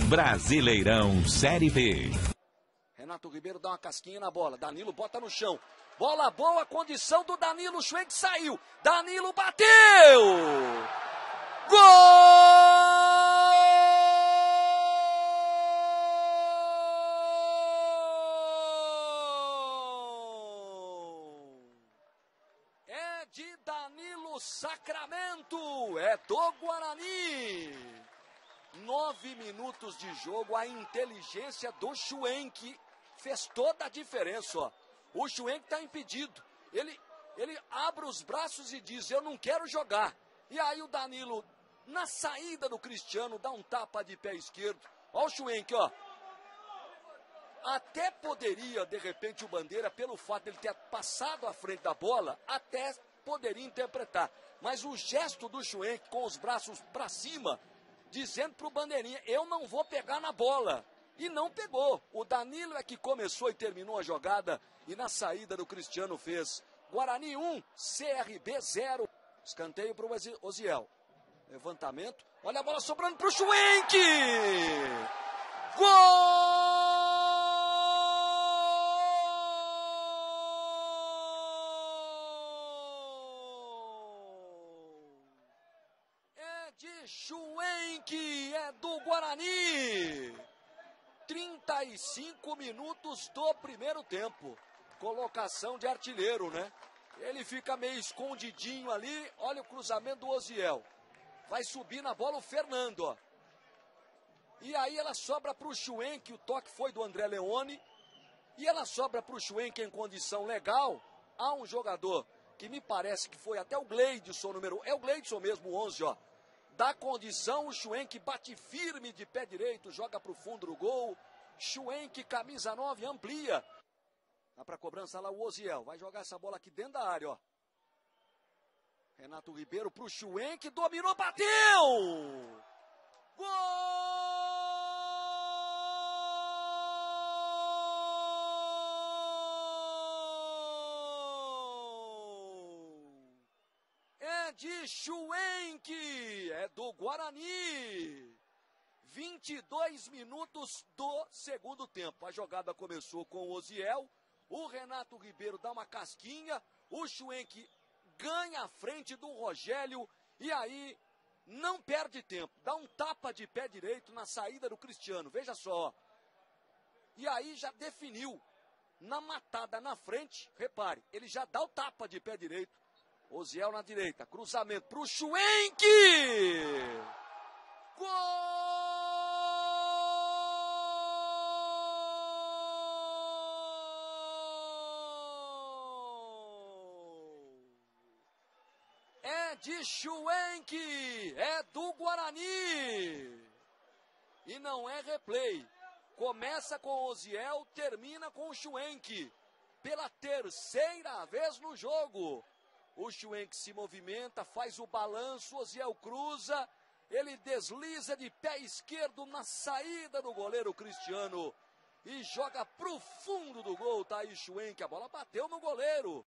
Brasileirão Série B. Renato Ribeiro dá uma casquinha na bola. Danilo bota no chão. Bola boa, condição do Danilo. Schwenk saiu. Danilo bateu! Gol! É de Danilo Sacramento. É do Guarani. 9 minutos de jogo, a inteligência do Schwenk fez toda a diferença, ó. O Schwenk está impedido. Ele abre os braços e diz, eu não quero jogar. E aí o Danilo, na saída do Cristiano, dá um tapa de pé esquerdo. Ó o Schwenk, ó. Até poderia, de repente, o Bandeira, pelo fato de ele ter passado à frente da bola, até poderia interpretar. Mas o gesto do Schwenk com os braços para cima, dizendo para o Bandeirinha, eu não vou pegar na bola. E não pegou. O Danilo é que começou e terminou a jogada. E na saída do Cristiano fez. Guarani 1, CRB 0. Escanteio para o Osiel. Levantamento. Olha a bola sobrando para o Schwenk. Gol! De Schwenk, é do Guarani. 35 minutos do primeiro tempo. Colocação de artilheiro, né? Ele fica meio escondidinho ali. Olha o cruzamento do Osiel. Vai subir na bola o Fernando, ó. E aí ela sobra para o Schwenk. O toque foi do André Leone. E ela sobra para o Schwenk em condição legal. Há um jogador que me parece que foi até o Gleidson, número... É o Gleidson mesmo, o 11, ó. Dá condição, o Schwenk bate firme de pé direito, joga para o fundo do gol. Schwenk, camisa 9, amplia. Dá para cobrança lá o Osiel. Vai jogar essa bola aqui dentro da área, ó. Renato Ribeiro para o Schwenk, dominou, bateu! Gol! De Schwenk, é do Guarani. 22 minutos do segundo tempo. A jogada começou com o Osiel. O Renato Ribeiro dá uma casquinha. O Schwenk ganha a frente do Rogério. E aí não perde tempo. Dá um tapa de pé direito na saída do Cristiano. Veja só. E aí já definiu. Na matada na frente, repare, ele já dá o tapa de pé direito. Osiel na direita, cruzamento para o Schwenk! Gol! É de Schwenk, é do Guarani! E não é replay. Começa com o Osiel, termina com o Schwenk. Pela terceira vez no jogo. O Schwenk se movimenta, faz o balanço, Osiel cruza, ele desliza de pé esquerdo na saída do goleiro Cristiano e joga pro fundo do gol, tá aí Schwenk, a bola bateu no goleiro.